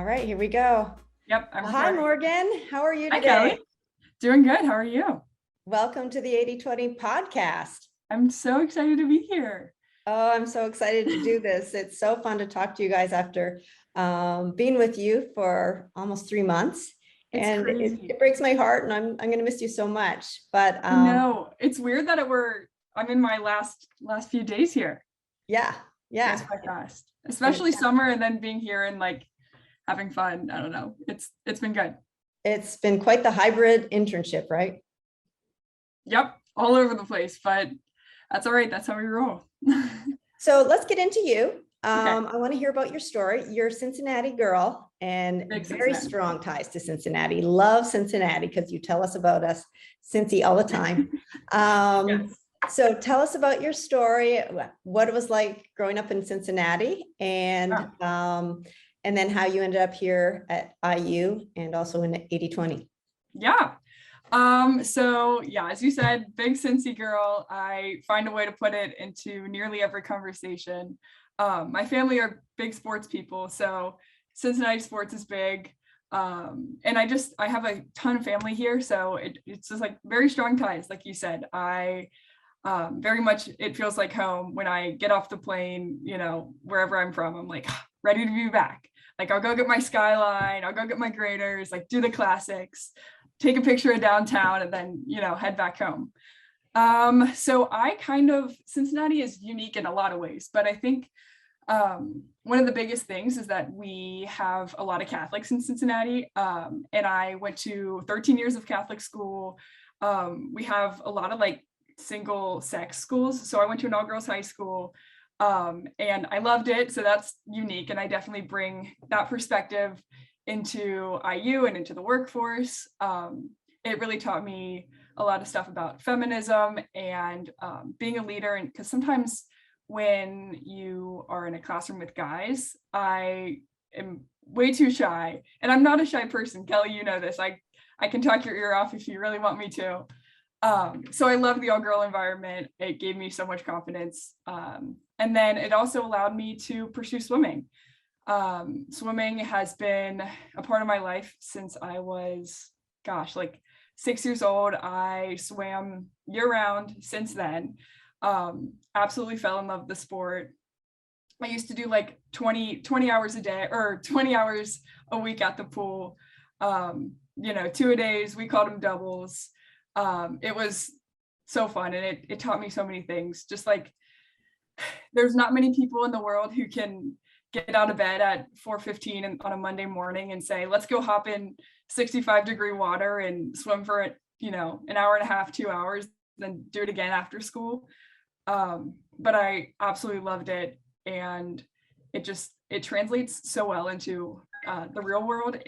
All right, here we go. Yep, I'm Well, hi, recording. Morgan. How are you Hi, today? Kelly. Doing good. How are you? Welcome to the 80/20 podcast. I'm so excited to be here. Oh, I'm so excited to do this. It's so fun to talk to you guys after being with you for almost 3 months. It's And crazy. it breaks my heart, and I'm going to miss you so much. But No, it's weird that I'm in my last few days here. yeah, Goes yeah. by fast, And especially summer and then being here and like having fun. I don't know. It's been good. it's been quite the hybrid internship, right? Yep, all over the place, but that's all right. That's how we roll. So let's get into you. Okay, I want to hear about your story. You're a Cincinnati girl and big very Cincinnati. strong ties to Cincinnati. Love Cincinnati because you tell us about us, Cincy, all the time. Um, Yes. so tell us about your story, what it was like growing up in Cincinnati, and then how you ended up here at IU and also in 80/20. Yeah. So yeah, as you said, big Cincy girl. I find a way to put it into nearly every conversation. My family are big sports people, so Cincinnati sports is big. And I have a ton of family here, so it's just like very strong ties, like you said. I very much it feels like home when I get off the plane, wherever I'm from. I'm like ready to be back. Like I'll go get my skyline, I'll go get my graders, like do the classics, take a picture of downtown, and then head back home. So Cincinnati is unique in a lot of ways, but I think one of the biggest things is that we have a lot of Catholics in Cincinnati, and I went to 13 years of Catholic school. We have a lot of like single sex schools, so I went to an all girls high school, and I loved it. So that's unique, and I definitely bring that perspective into IU and into the workforce. It really taught me a lot of stuff about feminism and being a leader. And because sometimes when you are in a classroom with guys, I am way too shy, and I'm not a shy person. Kelly, you know this. I can talk your ear off if you really want me to. So I love the all girl environment. It gave me so much confidence. And then it also allowed me to pursue swimming. Swimming has been a part of my life since I was, like 6 years old. I swam year round since then. Absolutely fell in love with the sport. I used to do like 20 hours a day or 20 hours a week at the pool. 2 a days, we called them doubles. It was so fun, and it taught me so many things. Just like there's not many people in the world who can get out of bed at 4:15 on a Monday morning and say, let's go hop in 65-degree water and swim for an hour and a half, 2 hours, then do it again after school. But I absolutely loved it, and it translates so well into the real world.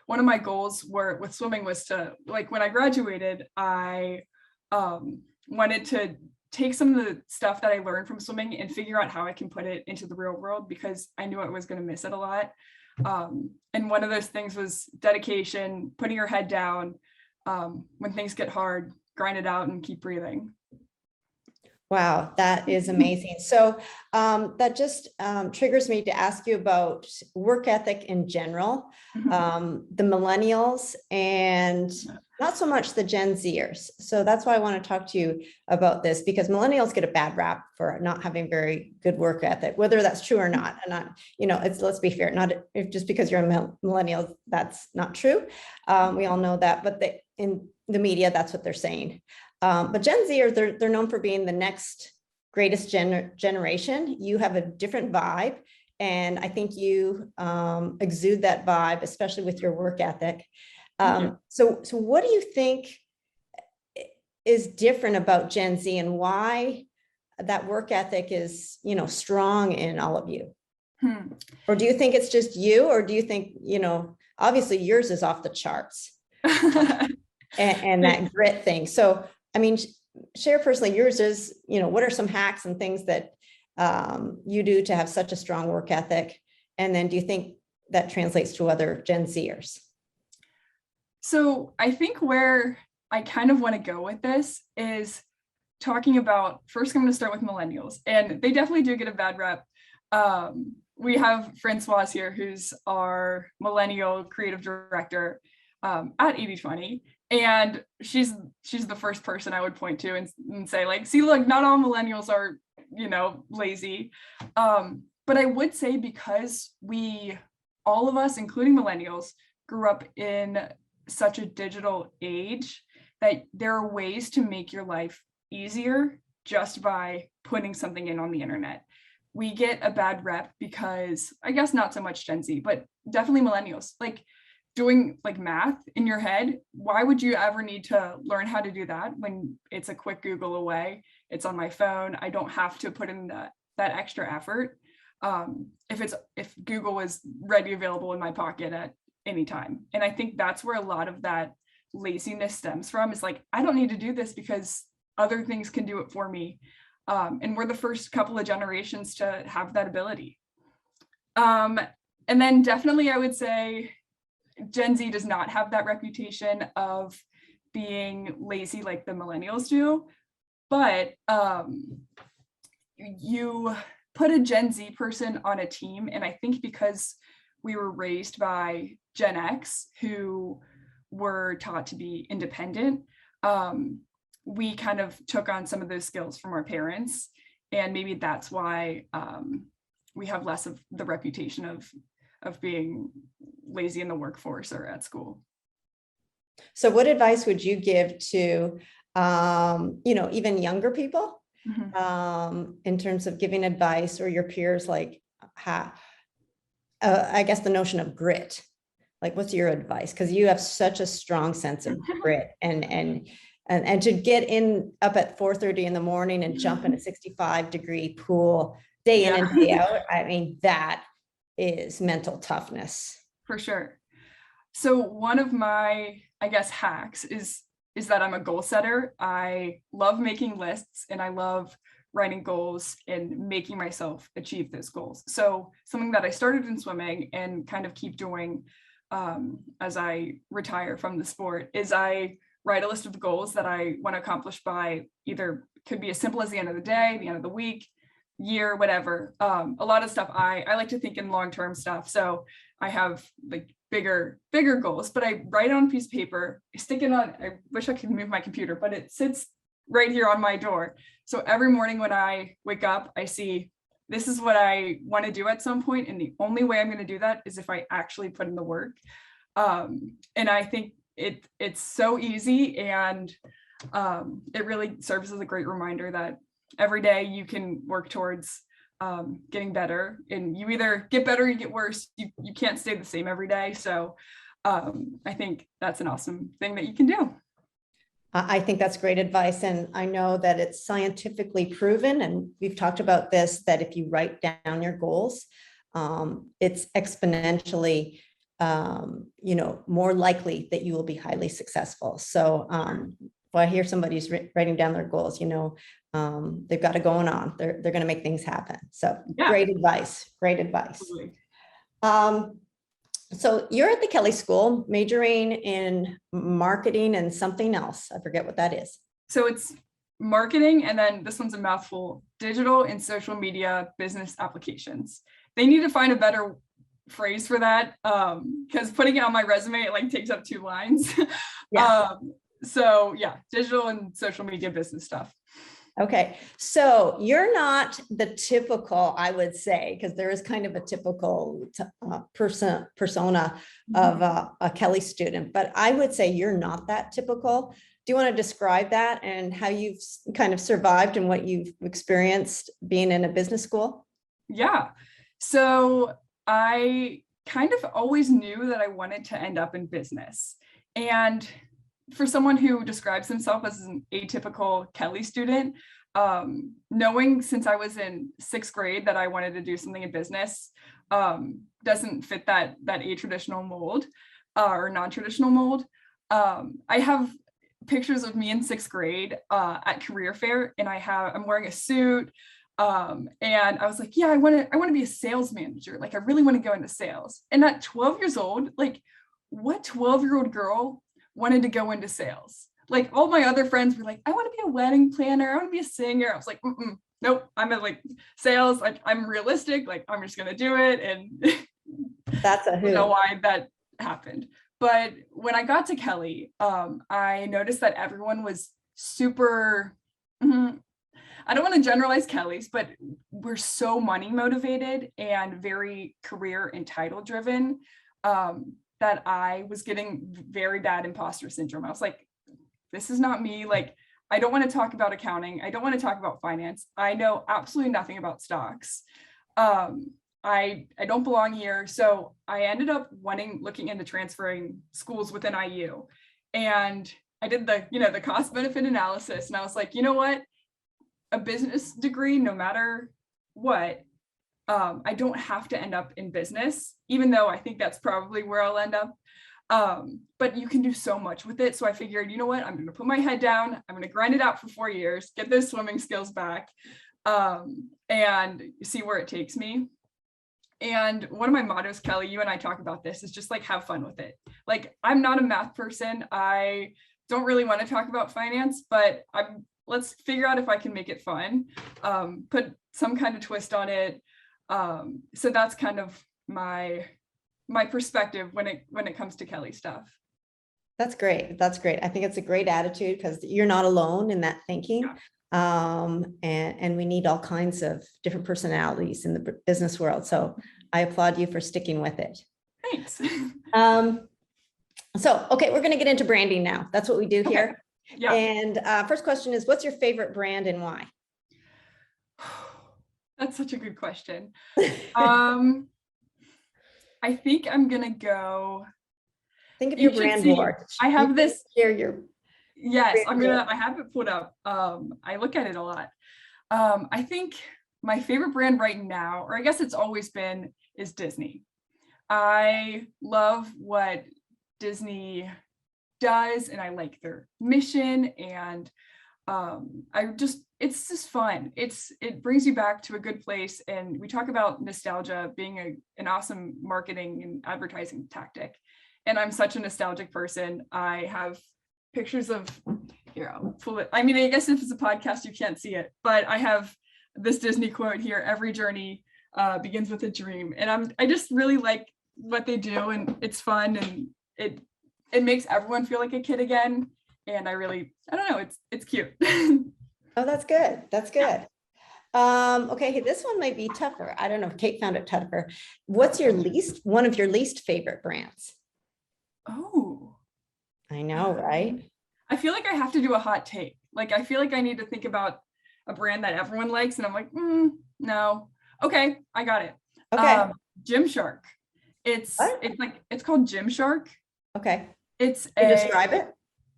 One of my goals with swimming was to, like, when I graduated, I wanted to take some of the stuff that I learned from swimming and figure out how I can put it into the real world, because I knew I was going to miss it a lot. And one of those things was dedication, putting your head down. When things get hard, grind it out and keep breathing. Wow, that is amazing. So that just triggers me to ask you about work ethic in general, the millennials, and not so much the Gen Zers. So that's why I want to talk to you about this, because millennials get a bad rap for not having very good work ethic, whether that's true or not. And let's be fair, not just because you're a millennial, that's not true. We all know that, but in the media, that's what they're saying. But Gen Z, they're known for being the next greatest generation. You have a different vibe, and I think you exude that vibe, especially with your work ethic. So what do you think is different about Gen Z, and why that work ethic is, strong in all of you? Or do you think it's just you, or do you think, obviously yours is off the charts, and that grit thing. So, I mean, share personally, yours is, what are some hacks and things that you do to have such a strong work ethic? And then do you think that translates to other Gen Zers? So I think where I kind of want to go with this is talking about, first I'm going to start with millennials, and they definitely do get a bad rep. we have Francoise here, who's our millennial creative director at 80/20. And she's the first person I would point to and say, like, see, look, not all millennials are, lazy. But I would say, because all of us, including millennials, grew up in such a digital age, that there are ways to make your life easier just by putting something in on the internet. We get a bad rep because, I guess not so much Gen Z, but definitely millennials, like doing like math in your head. Why would you ever need to learn how to do that when it's a quick Google away? It's on my phone. I don't have to put in that extra effort. If Google was ready, available in my pocket at any time. And I think that's where a lot of that laziness stems from, is like, I don't need to do this because other things can do it for me. And we're the first couple of generations to have that ability. And then definitely I would say Gen Z does not have that reputation of being lazy like the millennials do. But you put a Gen Z person on a team, and I think because we were raised by Gen X, who were taught to be independent, we kind of took on some of those skills from our parents, and maybe that's why we have less of the reputation of being lazy in the workforce or at school. So what advice would you give to, even younger people, in terms of giving advice, or your peers, like, I guess the notion of grit, like, what's your advice? Because you have such a strong sense of grit, and to get up at 4:30 in the morning and jump in a 65-degree pool day in and day out. I mean, that is mental toughness. For sure. So one of my, I guess, hacks is that I'm a goal setter. I love making lists, and I love writing goals and making myself achieve those goals. So something that I started in swimming and kind of keep doing as I retire from the sport is I write a list of goals that I want to accomplish by, either could be as simple as the end of the day, the end of the week, year, whatever. A lot of stuff I like to think in long-term stuff. So I have like bigger goals, but I write it on a piece of paper, I stick it on, I wish I could move my computer, but it sits right here on my door. So every morning when I wake up, I see, this is what I want to do at some point, and the only way I'm going to do that is if I actually put in the work. And I think it's so easy, and it really serves as a great reminder that every day you can work towards getting better, and you either get better or you get worse. You can't stay the same every day. So I think that's an awesome thing that you can do. I think that's great advice. And I know that it's scientifically proven, and we've talked about this, that if you write down your goals, it's exponentially, more likely that you will be highly successful. So if I hear somebody's writing down their goals, they've got it going on. They're going to make things happen. So yeah. Great advice. Absolutely. So you're at the Kelly School, majoring in marketing and something else. I forget what that is. So it's marketing, and then this one's a mouthful: digital and social media business applications. They need to find a better phrase for that, because putting it on my resume, it like takes up 2 lines. Yeah. So yeah, digital and social media business stuff. Okay, so you're not the typical, I would say, because there is kind of a typical persona of a Kelly student, but I would say you're not that typical. Do you want to describe that and how you've kind of survived and what you've experienced being in a business school? Yeah, so I kind of always knew that I wanted to end up in business. And for someone who describes himself as an atypical Kelly student, knowing since I was in 6th grade that I wanted to do something in business doesn't fit that a-traditional mold or non-traditional mold. I have pictures of me in 6th grade at career fair, and I'm wearing a suit, and I was like, yeah, I want to be a sales manager. Like, I really want to go into sales. And at 12 years old, like, what 12-year-old girl wanted to go into sales? Like, all my other friends were like, I want to be a wedding planner, I want to be a singer. I was like, nope, I'm at like sales, like I'm realistic, like I'm just gonna do it. And That's a I don't know who. why that happened. But when I got to Kelly, I noticed that everyone was super, I don't want to generalize Kelly's, but we're so money motivated and very career and title driven, that I was getting very bad imposter syndrome. I was like, this is not me. Like, I don't want to talk about accounting. I don't want to talk about finance. I know absolutely nothing about stocks. I don't belong here. So I ended up looking into transferring schools within IU. And I did the cost benefit analysis. And I was like, you know what? A business degree, no matter what, I don't have to end up in business, even though I think that's probably where I'll end up. But you can do so much with it. So I figured, you know what, I'm going to put my head down. I'm going to grind it out for 4 years, get those swimming skills back, and see where it takes me. And one of my mottos, Kelly, you and I talk about this, is just like, have fun with it. Like, I'm not a math person. I don't really want to talk about finance, but let's figure out if I can make it fun, put some kind of twist on it. So that's kind of my perspective when it comes to Kelly stuff. That's great. That's great. I think it's a great attitude because you're not alone in that thinking. Yeah. And we need all kinds of different personalities in the business world. So I applaud you for sticking with it. Thanks. So, okay, we're going to get into branding now. That's what we do here. Okay. Yeah. And first question is, what's your favorite brand and why? That's such a good question. I think I'm gonna go. Think of your brand board. I have this. Share your. Yes, I have it put up. I look at it a lot. I think my favorite brand right now, or I guess it's always been, is Disney. I love what Disney does, and I like their mission, and it's just fun. It brings you back to a good place. And we talk about nostalgia being an awesome marketing and advertising tactic. And I'm such a nostalgic person. I have pictures of, I'll pull it. I mean, I guess if it's a podcast, you can't see it, but I have this Disney quote here: "Every journey begins with a dream." And I just really like what they do, and it's fun, and it makes everyone feel like a kid again. And I don't know, it's cute. Oh, that's good. That's good. Okay, this one might be tougher. I don't know if Kate found it tougher. What's one of your least favorite brands? Oh, I know, right? I feel like I have to do a hot take. Like, I feel like I need to think about a brand that everyone likes, and I'm like, no. Okay, I got it. Okay. Gymshark. It's called Gymshark. Okay. It's Can you describe it?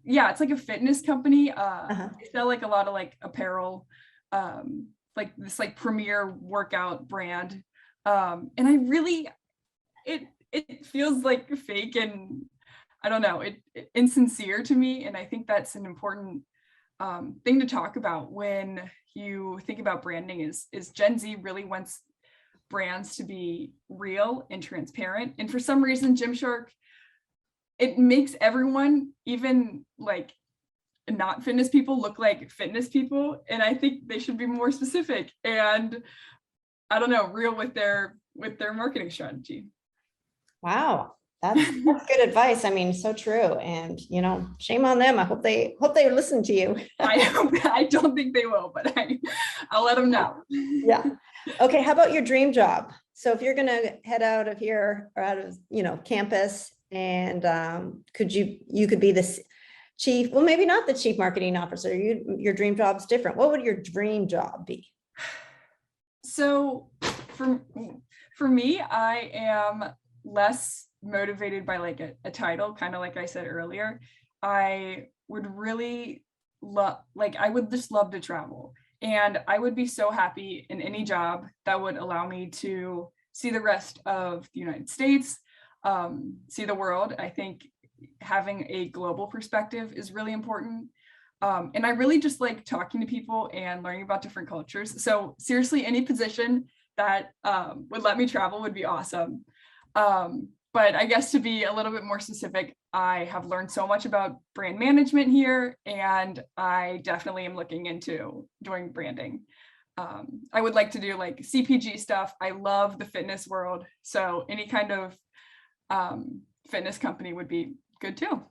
Yeah, it's like a fitness company. They sell like a lot of like apparel, like this like premier workout brand. And I really, it feels like fake, and I don't know, it insincere to me. And I think that's an important thing to talk about when you think about branding is Gen Z really wants brands to be real and transparent. And for some reason, Gymshark, it makes everyone, even like not fitness people, look like fitness people. And I think they should be more specific and, I don't know, real with their marketing strategy. Wow. That's good advice. I mean, so true. And, shame on them. I hope they listen to you. I don't think they will, but I'll let them know. Yeah. Okay. How about your dream job? So if you're going to head out of here or out of, campus, and you could be the chief, well, maybe not the chief marketing officer. Your dream job's different. What would your dream job be? So for me, I am less motivated by like a title, kind of like I said earlier. I would really I would just love to travel, and I would be so happy in any job that would allow me to see the rest of the United States, see the world. I think having a global perspective is really important. And I really just like talking to people and learning about different cultures. So seriously, any position that would let me travel would be awesome. But I guess to be a little bit more specific, I have learned so much about brand management here, and I definitely am looking into doing branding. I would like to do like CPG stuff. I love the fitness world. So any kind of fitness company would be good too.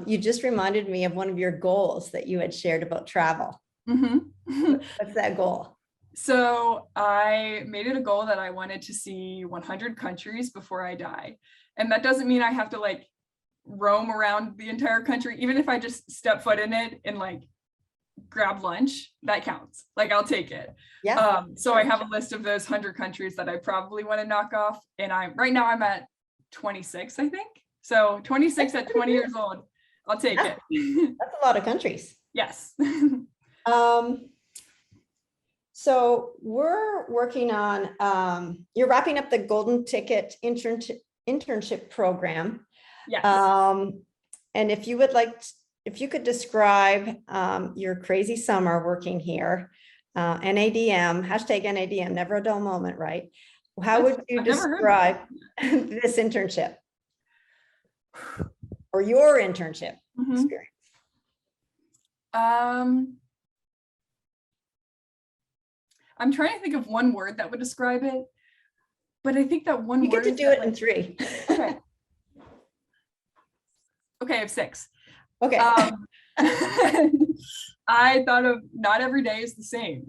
You just reminded me of one of your goals that you had shared about travel. What's that goal? So I made it a goal that I wanted to see 100 countries before I die. And that doesn't mean I have to like roam around the entire country. Even if I just step foot in it and like grab lunch, that counts. Like I'll take it. Yeah. So I have a list of those 100 countries that I probably want to knock off. And right now I'm at 26, I think. So 26 at 20 years old, I'll take it. That's a lot of countries. Yes. So we're working on, you're wrapping up the Golden Ticket internship program. Yes. And if you would like, if you could describe your crazy summer working here, NADM, hashtag NADM, never a dull moment, right? How would you describe this internship or your internship experience? I'm trying to think of one word that would describe it, but I think that one you word. You get to do it in 3. Okay. Okay, I have 6. Okay. I thought of not every day is the same.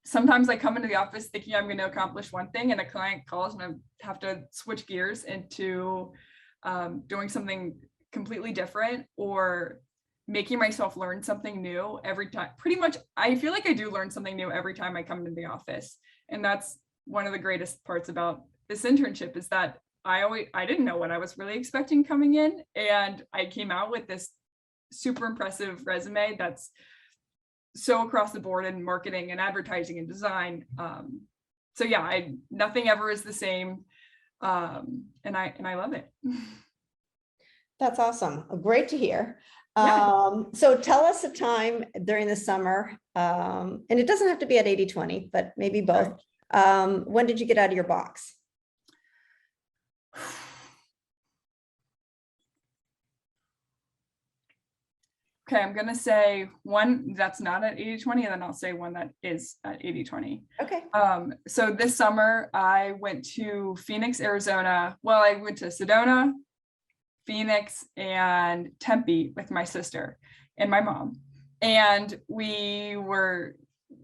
Sometimes I come into the office thinking I'm going to accomplish one thing and a client calls and I have to switch gears into doing something completely different or making myself learn something new every time. Pretty much, I feel like I do learn something new every time I come into the office. And that's one of the greatest parts about this internship is that I didn't know what I was really expecting coming in. And I came out with this super impressive resume that's so across the board in marketing and advertising and design. So yeah, nothing ever is the same. And I love it. That's awesome. Great to hear. Yeah. So tell us a time during the summer, and it doesn't have to be at 80-20, but maybe both. When did you get out of your box? Okay, I'm going to say one that's not at 80-20, and then I'll say one that is at 80-20. Okay. So this summer, I went to Phoenix, Arizona. Well, I went to Sedona, Phoenix, and Tempe with my sister and my mom. And we were,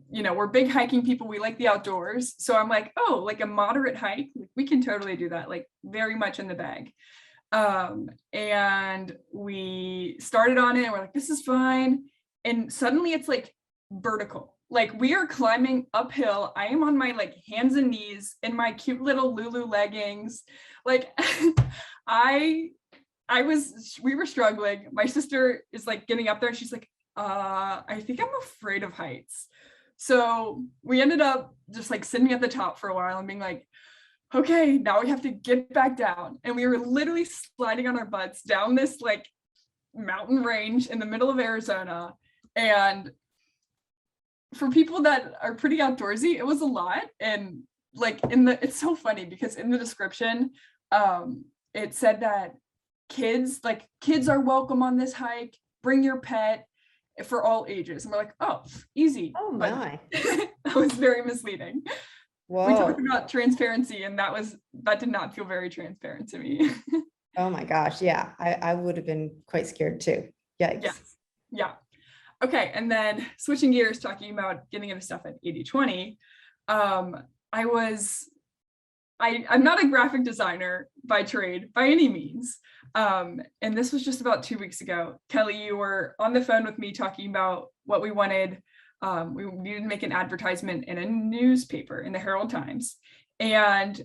we're big hiking people. We like the outdoors. So I'm like, oh, like a moderate hike, we can totally do that, like very much in the bag. And we started on it and we're like, this is fine. And suddenly it's like vertical. Like we are climbing uphill. I am on my like hands and knees in my cute little Lulu leggings. Like we were struggling. My sister is like getting up there. She's like, I think I'm afraid of heights. So we ended up just like sitting at the top for a while and being like, okay, now we have to get back down. And we were literally sliding on our butts down this like mountain range in the middle of Arizona. And for people that are pretty outdoorsy, it was a lot. And like it's so funny because in the description, it said that kids are welcome on this hike, bring your pet for all ages. And we're like, oh, easy. Oh my. That was very misleading. Whoa. We talked about transparency and that did not feel very transparent to me. Oh my gosh. Yeah. I would have been quite scared too. Yikes. Yes. Yeah. Okay. And then switching gears, talking about getting into stuff at 80-20. I'm not a graphic designer by trade by any means. And this was just about 2 weeks ago. Kelly, you were on the phone with me talking about what we wanted. We needed to make an advertisement in a newspaper in the Herald Times. And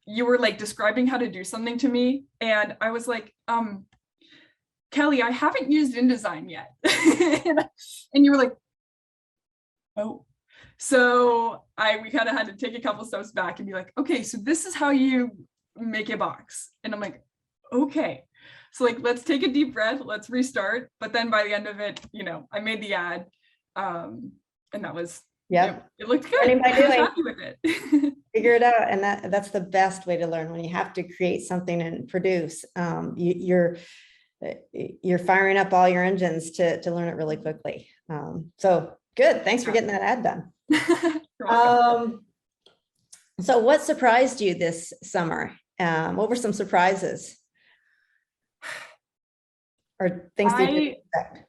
you were like describing how to do something to me. And I was like, Kelly, I haven't used InDesign yet. And you were like, oh. So we kind of had to take a couple steps back and be like, okay, so this is how you make a box. And I'm like, okay. So like, let's take a deep breath, let's restart. But then by the end of it, I made the ad. And that was, it looked good. I was happy with it. Figure it out. And that's the best way to learn when you have to create something and produce. You're firing up all your engines to learn it really quickly. So Good. Thanks for getting that ad done. You're welcome. So what surprised you this summer? What were some surprises or things that you didn't expect?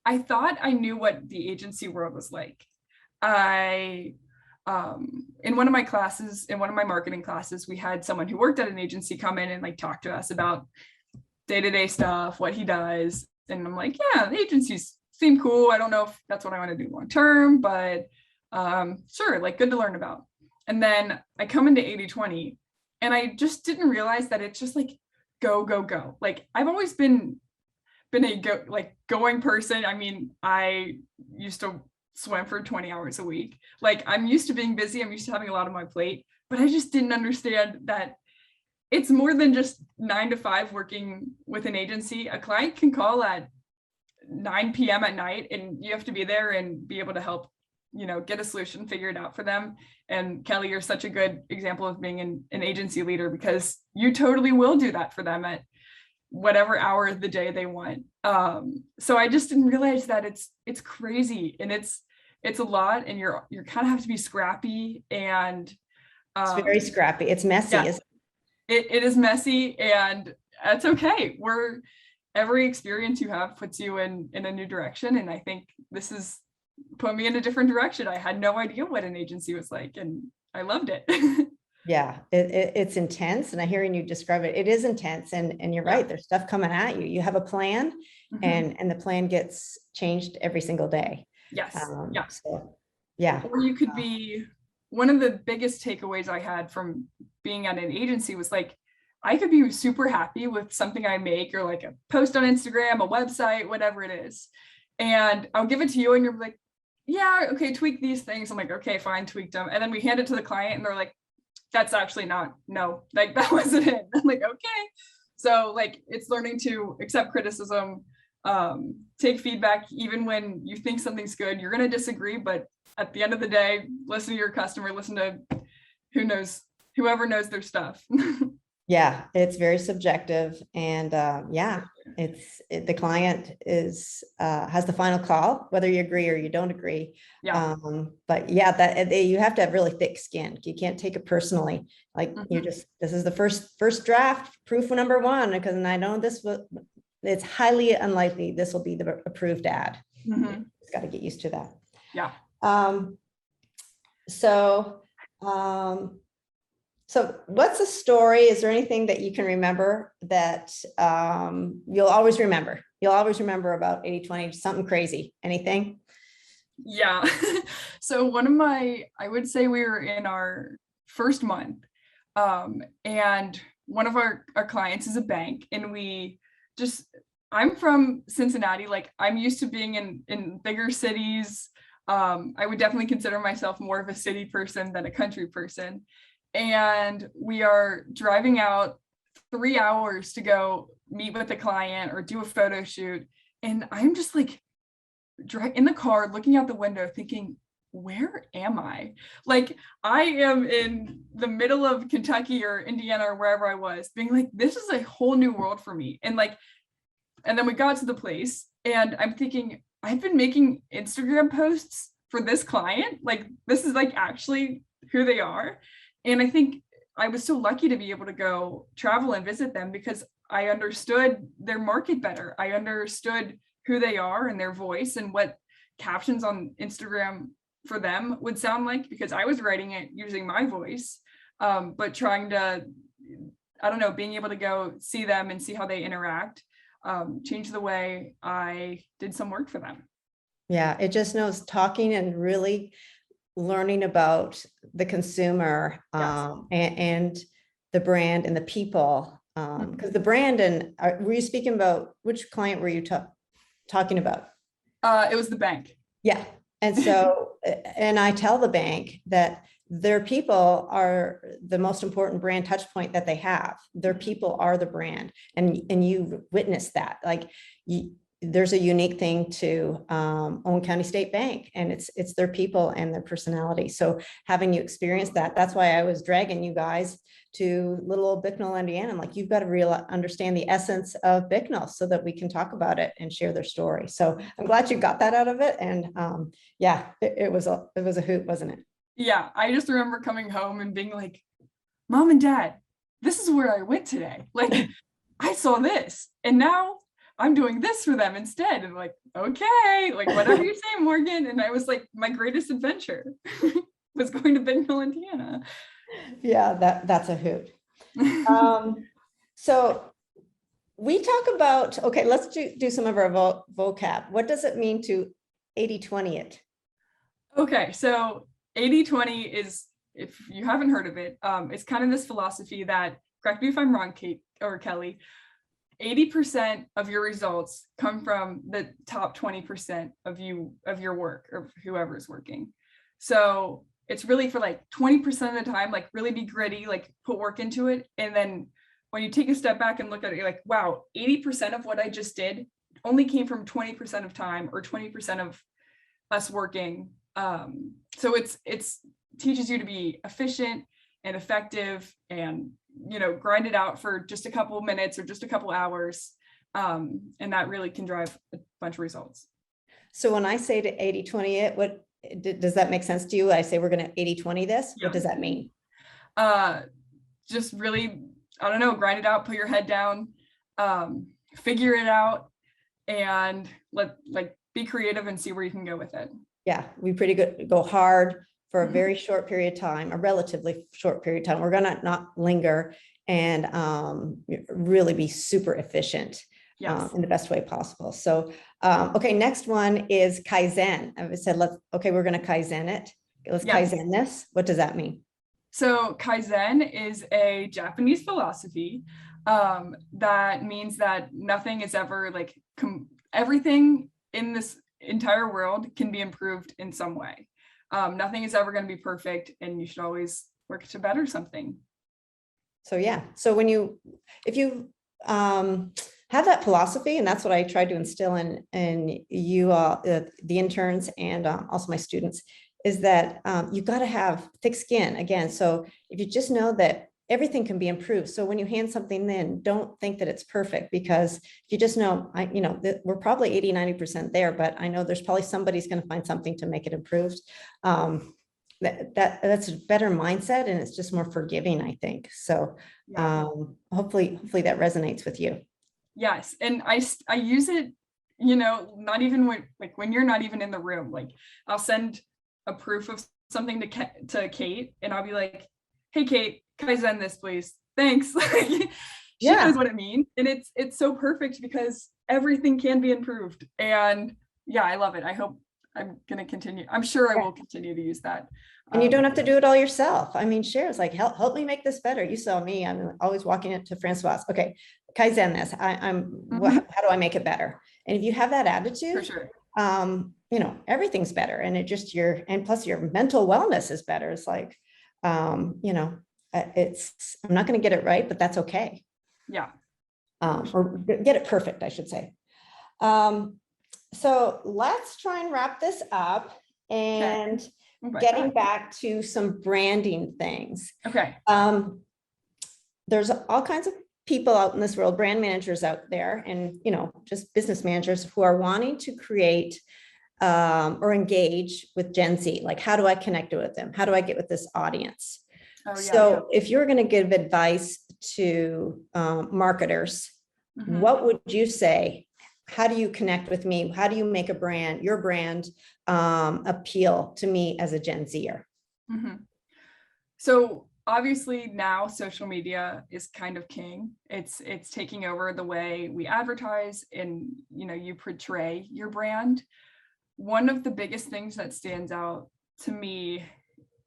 I thought I knew what the agency world was like. I in one of my classes, in one of my marketing classes, we had someone who worked at an agency come in and like talk to us about day-to-day stuff, what he does. And I'm like, yeah, the agencies seem cool. I don't know if that's what I want to do long term, but sure, like good to learn about. And then I come into 80/20 and I just didn't realize that it's just like go, go, go. Like I've always been a going person. I mean, I used to swim for 20 hours a week. Like I'm used to being busy. I'm used to having a lot on my plate, but I just didn't understand that it's more than just 9 to 5 working with an agency. A client can call at 9 p.m. at night and you have to be there and be able to help, get a solution figured out for them. And Kelly, you're such a good example of being an agency leader because you totally will do that for them at whatever hour of the day they want. So I just didn't realize that it's crazy and it's a lot, and you're kind of have to be scrappy, and It's very scrappy. It's messy. Yeah, it is messy, and that's okay. Every experience you have puts you in a new direction, and I think this has put me in a different direction. I had no idea what an agency was like, and I loved it. Yeah, it's intense. And I hearing you describe it, it is intense. And you're right, there's stuff coming at you. You have a plan and the plan gets changed every single day. Yes. So, yeah. Or you could be, one of the biggest takeaways I had from being at an agency was like, I could be super happy with something I make or like a post on Instagram, a website, whatever it is. And I'll give it to you and you're like, yeah, okay, tweak these things. I'm like, okay, fine, tweaked them. And then we hand it to the client and they're like, that's actually no, like that wasn't it. I'm like, okay. So like it's learning to accept criticism, take feedback, even when you think something's good. You're going to disagree, but at the end of the day, listen to your customer, listen to whoever knows their stuff. Yeah, it's very subjective. And the client has the final call, whether you agree or you don't agree. Yeah. But yeah, you have to have really thick skin. You can't take it personally. Like this is the first draft, proof number 1, because I know it's highly unlikely this will be the approved ad. It's got to get used to that. Yeah. So what's the story? Is there anything that you can remember that you'll always remember? You'll always remember about 80/20, something crazy, anything? Yeah. So I would say we were in our first month, and one of our clients is a bank, and I'm from Cincinnati. Like I'm used to being in bigger cities. I would definitely consider myself more of a city person than a country person. And we are driving out 3 hours to go meet with a client or do a photo shoot. And I'm just like in the car looking out the window thinking, where am I? Like I am in the middle of Kentucky or Indiana or wherever I was, being like, this is a whole new world for me. And then we got to the place and I'm thinking, I've been making Instagram posts for this client. Like this is like actually who they are. And I think I was so lucky to be able to go travel and visit them because I understood their market better. I understood who they are and their voice and what captions on Instagram for them would sound like, because I was writing it using my voice, but trying to, I don't know, being able to go see them and see how they interact, change the way I did some work for them. Yeah, it just knows talking and really learning about the consumer and the brand and the people, because the brand were you speaking about, which client were you talking about? It was the bank. Yeah. And so, and I tell the bank that their people are the most important brand touch point that they have. Their people are the brand. And you witness that, like there's a unique thing to Owen County State Bank, and it's their people and their personality. So having you experience that, that's why I was dragging you guys to little old Bicknell, Indiana. I'm like, you've got to understand the essence of Bicknell so that we can talk about it and share their story. So I'm glad you got that out of it. And yeah, it was a hoot, wasn't it? Yeah, I just remember coming home and being like, Mom and Dad, this is where I went today. Like, I saw this, and now I'm doing this for them instead. And like, okay, like whatever you say, Morgan. And I was like, my greatest adventure was going to Bicknell, Indiana. Yeah, that's a hoot. So we talk about, okay, let's do some of our vocab. What does it mean to 80-20 it? Okay, so 80-20 is, if you haven't heard of it, it's kind of this philosophy that, correct me if I'm wrong, Kate or Kelly, 80% of your results come from the top 20% of your work or whoever's working. So it's really for like 20% of the time, like really be gritty, like put work into it. And then when you take a step back and look at it, you're like, wow, 80% of what I just did only came from 20% of time or 20% of us working. So it's teaches you to be efficient and effective and, grind it out for just a couple of minutes or just a couple hours. And that really can drive a bunch of results. So when I say to 80-20 it, what does that make sense to you? I say we're going to 80-20 this. Yeah. What does that mean? Just really, I don't know, grind it out, put your head down, figure it out, and be creative and see where you can go with it. Yeah, we pretty good. Go hard for a very short period of time, a relatively short period of time. We're going to not linger and really be super efficient. Yes. In the best way possible. So, okay, next one is Kaizen. I said, we're going to Kaizen it. Let's Kaizen this. What does that mean? So Kaizen is a Japanese philosophy that means that nothing is ever everything in this entire world can be improved in some way. Nothing is ever going to be perfect, and you should always work to better something. So yeah. So if you have that philosophy, and that's what I tried to instill in you, the interns, and also my students, is that you've got to have thick skin again. So if you just know that everything can be improved. So when you hand something in, don't think that it's perfect, because if you just know, we're probably 80-90% there, but I know there's probably somebody's going to find something to make it improved. That's a better mindset, and it's just more forgiving, I think. So hopefully that resonates with you. Yes. And I use it, not even when you're not even in the room. Like, I'll send a proof of something to Kate, and I'll be like, hey, Kate, Kaizen this, please. Thanks. She knows what it means. And it's so perfect because everything can be improved. And yeah, I love it. I hope I'm going to continue. I'm sure I will continue to use that. And you don't have to do it all yourself. I mean, Cher's like, help me make this better. You saw me. I'm always walking it to Francois. Okay, Kaizen this. How do I make it better? And if you have that attitude, for sure, everything's better. And and plus your mental wellness is better. It's like, I'm not going to get it right, but that's okay. Yeah. Or get it perfect, I should say. So let's try and wrap this up and getting back to some branding things. Okay. There's all kinds of people out in this world, brand managers out there, and, just business managers who are wanting to create or engage with Gen Z. Like, how do I connect with them? How do I get with this audience? If you're going to give advice to marketers, what would you say? How do you connect with me? How do you make your brand appeal to me as a Gen Zer? So obviously now social media is kind of king. It's taking over the way we advertise and, you portray your brand. One of the biggest things that stands out to me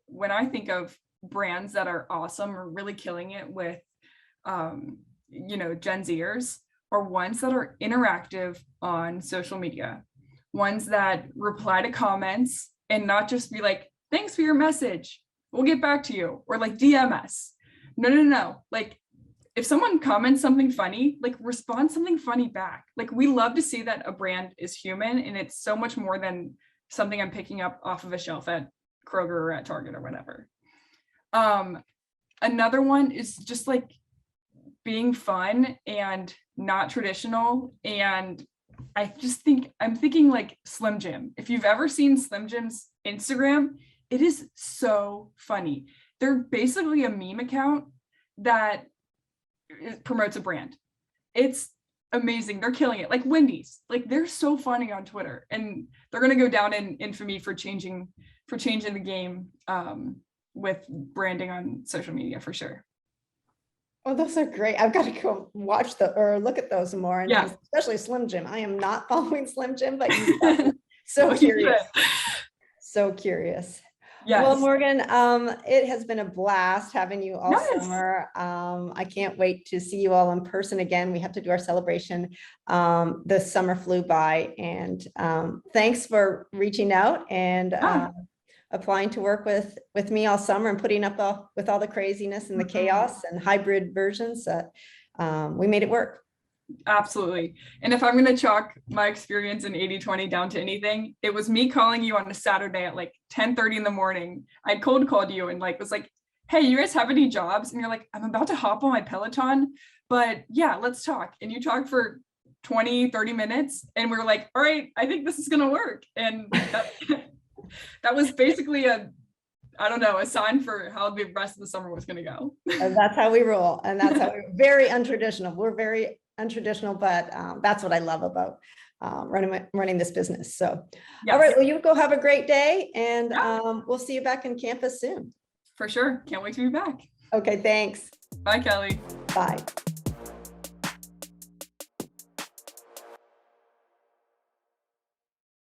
when I think of brands that are awesome or really killing it with, Gen Zers, or ones that are interactive on social media, ones that reply to comments and not just be like, thanks for your message, we'll get back to you, or like DM us. No. Like, if someone comments something funny, like respond something funny back. Like we love to see that a brand is human and it's so much more than something I'm picking up off of a shelf at Kroger or at Target or whatever. Another one is just like being fun and not traditional. And I'm thinking like Slim Jim. If you've ever seen Slim Jim's Instagram, it is so funny. They're basically a meme account that promotes a brand. It's amazing. They're killing it. Like Wendy's, like they're so funny on Twitter, and they're gonna go down in infamy for changing the game with branding on social media for sure. Oh, those are great. I've got to go watch or look at those more. And Yeah. especially Slim Jim. I am not following Slim Jim, but so curious. So curious. Yes. Well, Morgan, it has been a blast having you all Yes. summer. I can't wait to see you all in person again. We have to do our celebration. The summer flew by, and thanks for reaching out and applying to work with me all summer and putting up with all the craziness and the chaos and hybrid versions that we made it work. Absolutely. And if I'm going to chalk my experience in 80/20 down to anything, it was me calling you on a Saturday at like 10:30 in the morning. I cold called you and like was like, hey, you guys have any jobs? And you're like, I'm about to hop on my Peloton, but yeah, let's talk. And you talked for 20-30 minutes and we were like, all right, I think this is going to work. And that was basically a sign for how the rest of the summer was going to go. And that's how we roll. And that's how we're very untraditional. We're very untraditional, but that's what I love about running this business. So, yes. All right, well, you go have a great day, and we'll see you back in campus soon. For sure. Can't wait to be back. Okay, thanks. Bye, Kelly. Bye.